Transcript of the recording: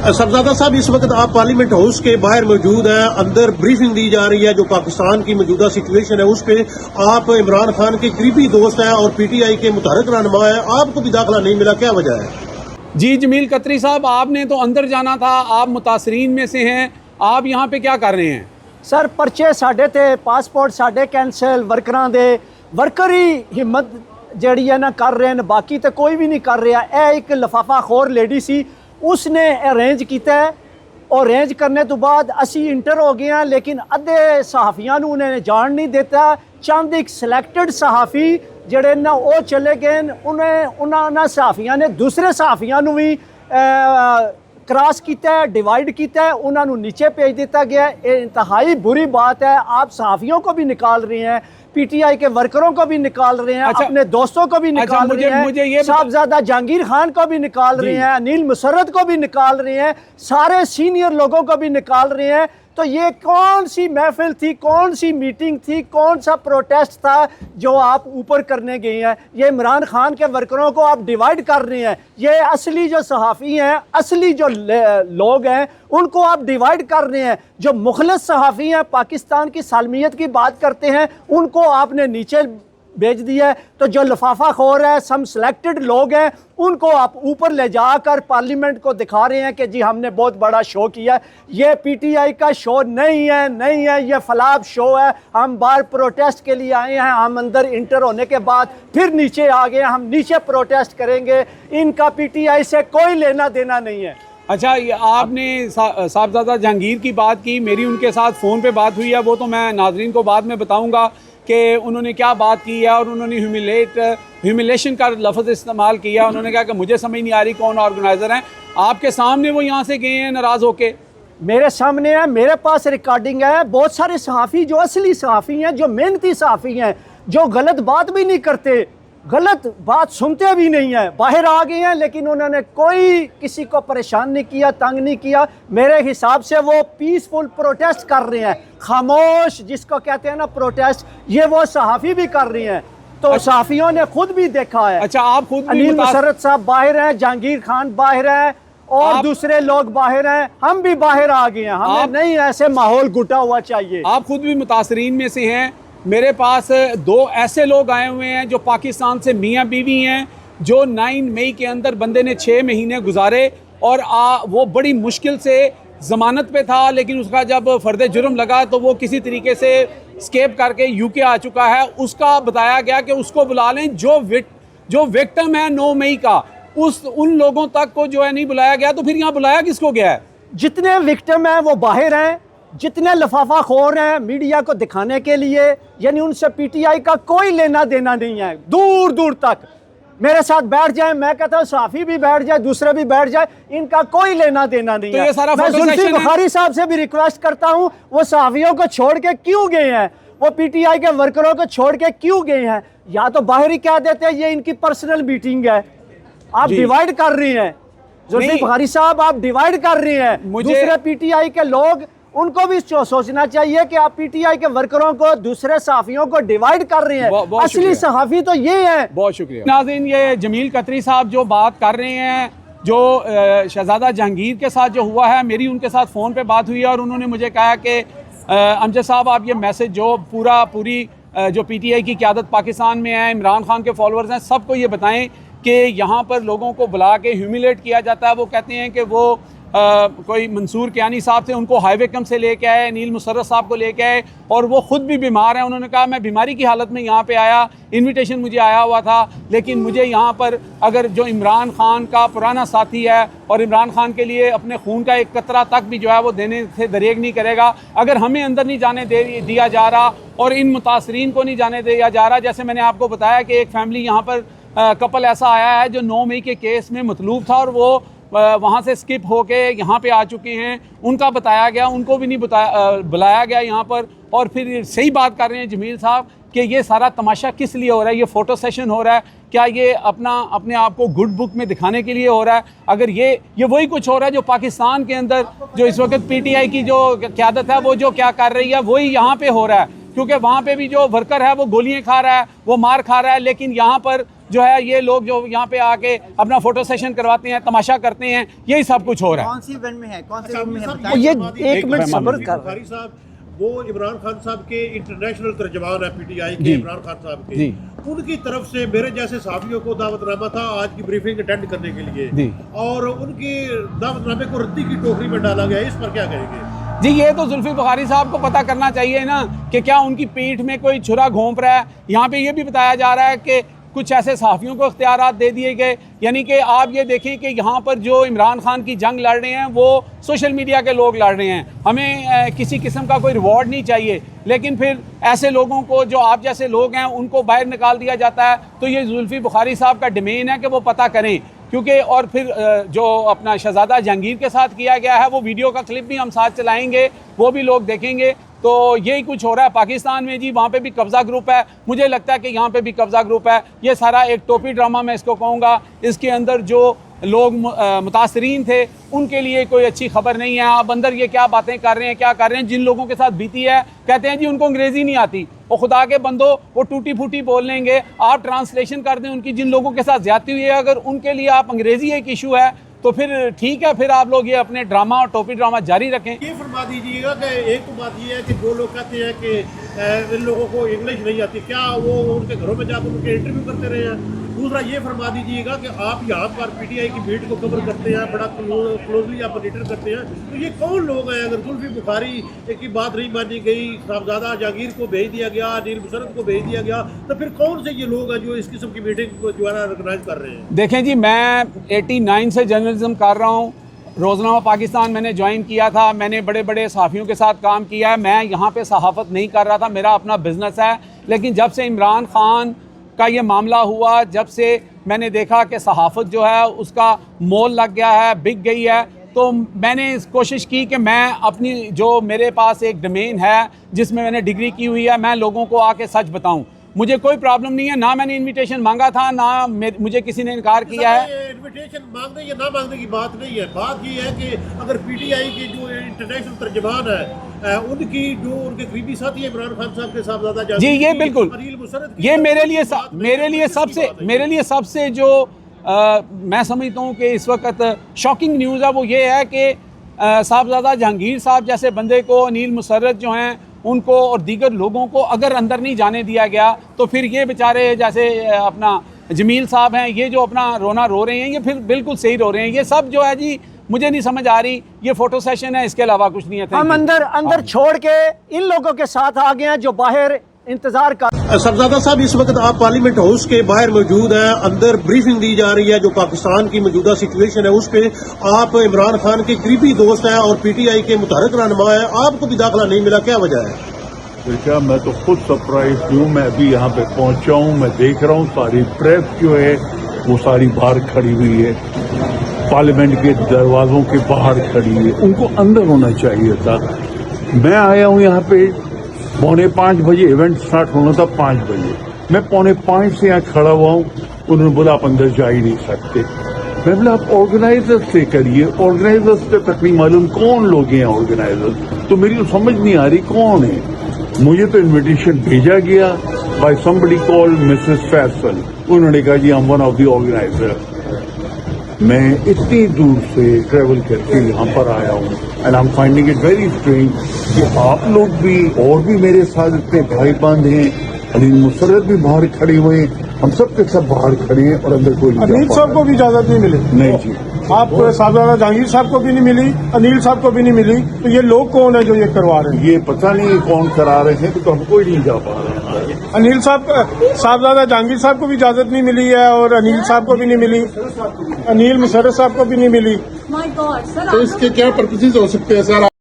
सबजादा साहब, इस वक्त आप पार्लियामेंट हाउस के बाहर मौजूद हैं, अंदर ब्रीफिंग दी जा रही है जो पाकिस्तान की मौजूदा सिचुएशन है उस पर। आप इमरान खान के करीबी दोस्त हैं और पीटीआई के मुतहर्रिक रहनुमा है, आपको भी दाखिला नहीं मिला, क्या वजह है? जी जमील कतरी साहब, आपने तो अंदर जाना था, आप मुतासरीन में से हैं, आप यहाँ पे क्या कर रहे हैं? सर परचे साढ़े थे, पासपोर्ट साढ़े कैंसल, वर्करां दे वर्कर ही हिम्मत जड़ी है ना कर रहे हैं, बाकी तो कोई भी नहीं कर रहा। यह एक लिफाफा खोर लेडी सी, उसने अरेंज किया है और अरेंज करने तो बाद असी इंटर हो गए हैं, लेकिन अद्धे सहाफियां उन्हें जान नहीं देता। चंद एक सिलेक्टेड सहाफ़ी जड़े ना वो चले गए, उन्होंने सहाफियां ने दूसरे सहाफियां भी क्रॉस किया है, डिवाइड किया है, उन्होंने नीचे भेज दिया गया है। ये इंतहाई बुरी बात है। आप सहाफियों को भी निकाल रहे हैं, पीटीआई के वर्करों को भी निकाल रहे हैं, अपने दोस्तों को भी निकाल रहे हैं, साहबजादा जहांगीर खान को भी निकाल रहे हैं, अनिल मुसर्रत को भी निकाल रहे हैं, सारे सीनियर लोगों को भी निकाल रहे हैं। तो ये कौन सी महफिल थी, कौन सी मीटिंग थी, कौन सा प्रोटेस्ट था जो आप ऊपर करने गए हैं? ये इमरान खान के वर्करों को आप डिवाइड कर रहे हैं। ये असली जो सहाफ़ी हैं, असली जो लोग हैं, उनको आप डिवाइड कर रहे हैं। जो मुखलिस सहाफ़ी हैं, पाकिस्तान की सालमियत की बात करते हैं, उनको आपने नीचे भेज दिया है। तो जो लिफाफा खोर है, सम सिलेक्टेड लोग हैं, उनको आप ऊपर ले जाकर पार्लियामेंट को दिखा रहे हैं कि जी हमने बहुत बड़ा शो किया। ये पीटीआई का शो नहीं है, ये फलाब शो है। हम बाहर प्रोटेस्ट के लिए आए हैं, हम अंदर इंटर होने के बाद फिर नीचे आ गए, हम नीचे प्रोटेस्ट करेंगे। इनका पीटीआई से कोई लेना देना नहीं है। अच्छा, ये आपने साहबजादा जहांगीर की बात की, मेरी उनके साथ फ़ोन पे बात हुई है, वो तो मैं नाजरीन को बाद में बताऊंगा कि उन्होंने क्या बात की है। और उन्होंने ह्यूमिलेशन का लफ्ज़ इस्तेमाल किया। उन्होंने कहा कि मुझे समझ नहीं आ रही कौन ऑर्गेनाइज़र हैं। आपके सामने वो यहाँ से गए हैं नाराज़ होके? मेरे सामने है, मेरे पास रिकॉर्डिंग है। बहुत सारे सहाफ़ी जो असली सहाफ़ी हैं, जो मेहनती सहाफ़ी हैं, जो गलत बात भी नहीं करते, गलत बात सुनते भी नहीं है, बाहर आ गए हैं, लेकिन उन्होंने कोई किसी को परेशान नहीं किया, तंग नहीं किया। मेरे हिसाब से वो पीसफुल प्रोटेस्ट कर रहे हैं, खामोश जिसको कहते हैं ना प्रोटेस्ट, ये वो सहाफ़ी भी कर रहे हैं। तो सहाफ़ियों ने खुद भी देखा है। अच्छा, आप खुद अनिल मुसर्रत साहब बाहर हैं, जहांगीर खान बाहर हैं और दूसरे लोग बाहर हैं, हम भी बाहर आ गए हैं। हमें नहीं ऐसे माहौल घुटा हुआ चाहिए। आप खुद भी मुतासरीन में से हैं। मेरे पास दो ऐसे लोग आए हुए हैं जो पाकिस्तान से मियाँ बीवी हैं, जो 9 मई के अंदर बंदे ने 6 महीने गुजारे और वो बड़ी मुश्किल से ज़मानत पे था, लेकिन उसका जब फ़र्द जुर्म लगा तो वो किसी तरीके से स्केप करके यूके आ चुका है। उसका बताया गया कि उसको बुला लें। जो विक्टिम है 9 मई का, उन लोगों तक को जो है नहीं बुलाया गया। तो फिर यहाँ बुलाया किसको गया है? जितने विक्टिम हैं वो बाहर हैं, जितने लिफाफा खोर हैं मीडिया को दिखाने के लिए, यानी उनसे पीटीआई का कोई लेना देना नहीं है। दूर दूर तक मेरे साथ बैठ जाए, मैं कहता हूँ साफी भी बैठ जाए, दूसरे भी बैठ जाए, इनका कोई लेना देना नहीं है। ये मैं जुल्फी बुखारी साहब से भी रिक्वेस्ट करता हूँ, वो साफियों को छोड़ के क्यों गए हैं, वो पीटीआई के वर्करों को छोड़ के क्यों गए हैं? या तो बाहर ही कह देते हैं ये इनकी पर्सनल मीटिंग है। आप डिवाइड कर रही हैं जुल्फी बुखारी साहब, आप डिवाइड कर रही हैं। दूसरे पीटीआई के लोग, उनको भी सोचना चाहिए कि आप पीटीआई के वर्करों को, दूसरे सहाफियों को डिवाइड कर रहे हैं। असली सहाफी तो ये है। बहुत शुक्रिया नाज़रीन। ये जमील कतरी साहब जो बात कर रहे हैं, जो शहजादा जहांगीर के साथ जो हुआ है, मेरी उनके साथ फ़ोन पे बात हुई है और उन्होंने मुझे कहा कि अमजद साहब, आप ये मैसेज जो पूरी जो पीटीआई की क़यादत पाकिस्तान में है, इमरान खान के फॉलोअर्स हैं, सबको ये बताएं कि यहाँ पर लोगों को बुला के ह्यूमिलेट किया जाता है। वो कहते हैं कि वो कोई मंसूर कियानी साहब थे, उनको हाईवे कम से लेके आए, अनिल मुसर्रत साहब को लेके आए, और वो ख़ुद भी बीमार हैं। उन्होंने कहा मैं बीमारी की हालत में यहाँ पे आया, इनविटेशन मुझे आया हुआ था, लेकिन मुझे यहाँ पर अगर जो इमरान खान का पुराना साथी है और इमरान खान के लिए अपने खून का एक कतरा तक भी जो है वो देने से दरेग नहीं करेगा, अगर हमें अंदर नहीं जाने दिया जा रहा और इन मुतासरीन को नहीं जाने दिया जा रहा। जैसे मैंने आपको बताया कि एक फैमिली यहाँ पर कपल ऐसा आया है जो 9 मई के केस में मतलूब था और वो वहाँ से स्किप होके यहाँ पे आ चुके हैं। उनका बताया गया, उनको भी नहीं बुलाया गया यहाँ पर। और फिर सही बात कर रहे हैं जमील साहब कि ये सारा तमाशा किस लिए हो रहा है, ये फ़ोटो सेशन हो रहा है, क्या ये अपने आप को गुड बुक में दिखाने के लिए हो रहा है? अगर ये वही कुछ हो रहा है जो पाकिस्तान के अंदर जो इस वक्त पीटीआई की जो क़यादत है वो जो क्या कर रही है, वही यहाँ पे हो रहा है। क्योंकि वहाँ पे भी जो वर्कर है वो गोलियाँ खा रहा है, वो मार खा रहा है, लेकिन यहाँ पर जो है ये लोग जो यहाँ पे आके अपना फोटो सेशन करवाते हैं, तमाशा करते हैं, यही सब कुछ हो रहा है। कौन सी इवेंट में है, कौन से रूम में है साहब, बताइए। ये एक मिनट सब्र कर। बुखारी साहब वो इमरान खान साहब के इंटरनेशनल तर्जमान है पीटीआई के, जी। इमरान खान साहब के, जी। उनकी तरफ से मेरे जैसे साथियों को दावतनामा था आज की ब्रीफिंग अटेंड करने के लिए, जी। और उनकी दावतनामे को रद्दी की टोकरी में डाला गया, इस पर क्या कहेंगे? जी, ये तो जुल्फी बुखारी साहब को पता करना चाहिए ना कि क्या उनकी पीठ में कोई छुरा घोंप रहा है। यहाँ पे ये भी बताया जा रहा है कि कुछ ऐसे सहाफ़ियों को इख्तियारात दे दिए गए, यानी कि आप ये देखें कि यहाँ पर जो इमरान खान की जंग लड़ रहे हैं वो सोशल मीडिया के लोग लड़ रहे हैं। हमें किसी किस्म का कोई रिवॉर्ड नहीं चाहिए, लेकिन फिर ऐसे लोगों को जो आप जैसे लोग हैं उनको बाहर निकाल दिया जाता है। तो ये जुल्फी बुखारी साहब का डोमेन है कि वो पता करें, क्योंकि और फिर जो अपना शहजादा जहांगीर के साथ किया गया है वो वीडियो का क्लिप भी हम साथ चलाएंगे, वो भी लोग देखेंगे। तो यही कुछ हो रहा है पाकिस्तान में जी। वहाँ पे भी कब्ज़ा ग्रुप है, मुझे लगता है कि यहाँ पे भी कब्ज़ा ग्रुप है। ये सारा एक टोपी ड्रामा मैं इसको कहूँगा। इसके अंदर जो लोग मुतासरीन थे उनके लिए कोई अच्छी खबर नहीं है। आप अंदर ये क्या बातें कर रहे हैं, क्या कर रहे हैं। जिन लोगों के साथ बीती है कहते हैं जी उनको अंग्रेज़ी नहीं आती, वो खुदा के बंदो वो टूटी फूटी बोल लेंगे, आप ट्रांसलेशन कर दें उनकी। जिन लोगों के साथ ज़्यादती हुई है अगर उनके लिए आप अंग्रेज़ी एक इशू है तो फिर ठीक है, फिर आप लोग ये अपने ड्रामा और टोपी ड्रामा जारी रखें। ये फरमा दीजिएगा कि एक तो बात ये है कि जो लोग कहते हैं कि इन लोगों को इंग्लिश नहीं आती, क्या वो उनके घरों में जाकर उनके इंटरव्यू करते रहे हैं? दूसरा ये फरमा दीजिएगा कि आप यहाँ पर पीटीआई की भीड़ को कवर करते हैं, बड़ा क्लोजली आप मॉनिटर करते हैं, तो ये कौन लोग हैं? अगर जुल्फी बुखारी की बात नहीं मानी गई, साहबजादा जहांगीर को भेज दिया गया, अनिल मुशर्रफ को भेज दिया गया, तो फिर कौन से ये लोग हैं जो इस किस्म की मीटिंग को जो है ऑर्गेनाइज कर रहे हैं? देखें जी, मैं 89 से जर्नलिज्म कर रहा हूँ। रोज़नामा पाकिस्तान मैंने ज्वाइन किया था, मैंने बड़े बड़े सहाफ़ियों के साथ काम किया है। मैं यहाँ पे सहाफ़त नहीं कर रहा था, मेरा अपना बिज़नेस है। लेकिन जब से इमरान खान का ये मामला हुआ, जब से मैंने देखा कि सहाफ़त जो है उसका मोल लग गया है, बिक गई है, तो मैंने इस कोशिश की कि मैं अपनी जो मेरे पास एक डोमेन है जिसमें मैंने डिग्री की हुई है, मैं लोगों को आके सच बताऊं। मुझे कोई प्रॉब्लम नहीं है, ना मैंने इनविटेशन मांगा था, ना मुझे किसी ने इनकार किया है। इनविटेशन मांगने या ना मांगने की बात नहीं है, बात ये है कि अगर पीटीआई के जो इंटरनेशनल तर्जमान है उनकी जो उनके करीबी साथी है इमरान खान साहब के साहबजादा जी, ये बिल्कुल, ये मेरे लिए सबसे जो मैं समझता हूँ कि इस वक्त शॉकिंग न्यूज़ है वो ये है कि साहबजादा जहांगीर साहब जैसे बंदे को, अनिल मुशर्रफ जो हैं उनको और दीगर लोगों को अगर अंदर नहीं जाने दिया गया तो फिर ये बेचारे जैसे अपना जमील साहब हैं, ये जो अपना रोना रो रहे हैं, ये फिर बिल्कुल सही रो रहे हैं। ये सब जो है जी मुझे नहीं समझ आ रही, ये फोटो सेशन है, इसके अलावा कुछ नहीं है। हम अंदर छोड़ के इन लोगों के साथ आ गए हैं जो बाहर इंतजार कर। साहबजादा साहब, इस वक्त आप पार्लियामेंट हाउस के बाहर मौजूद हैं, अंदर ब्रीफिंग दी जा रही है जो पाकिस्तान की मौजूदा सिचुएशन है उस पे। आप इमरान खान के करीबी दोस्त हैं और पीटीआई के मुतहर्रिक रहनुमा है, आपको भी दाखिला नहीं मिला, क्या वजह है? बेटा, मैं तो खुद सरप्राइज हूँ। मैं अभी यहाँ पे पहुंचा हूँ, मैं देख रहा हूँ सारी प्रेस जो है वो सारी बाहर खड़ी हुई है, पार्लियामेंट के दरवाजों के बाहर खड़ी है। उनको अंदर होना चाहिए था। मैं आया हूँ यहाँ पे 4:45 बजे, इवेंट स्टार्ट होना था 5 बजे। मैं 4:45 से यहाँ खड़ा हुआ हूँ। उन्होंने बोला आप अंदर जा ही नहीं सकते। मैं बोला आप ऑर्गेनाइजर से करिए। ऑर्गेनाइजर्स पे तक नहीं मालूम कौन लोग हैं ऑर्गेनाइजर्स, तो मेरी तो समझ नहीं आ रही कौन है। मुझे तो इनविटेशन भेजा गया by somebody called Mrs Faisal. उन्होंने कहा जी I am one of the organiser. मैं इतनी दूर से ट्रेवल करके यहाँ पर आया हूँ and I am finding it very strange कि आप लोग भी और भी मेरे साथ इतने भाई बंद हैं। अनिल मुशर्रफ भी बाहर खड़े हुए हैं, हम सब के सब बाहर खड़े हैं और अंदर कोई अनिल साहब को भी इजाजत नहीं मिली। नहीं जी, आप साहबजादा जहांगीर साहब को भी नहीं मिली, अनिल साहब को भी नहीं मिली, तो ये लोग कौन है जो ये करवा रहे हैं? ये पता नहीं कौन करा रहे हैं, तो हम कोई नहीं जा पा रहे हैं। अनिल साहब, साहबजादा जहांगीर साहब को भी इजाजत नहीं मिली है और अनिल साहब को भी नहीं मिली, अनिल मुशर्रफ साहब को भी नहीं मिली। My God, sir, तो इसके क्या पर्पसेस हो सकते हैं सर?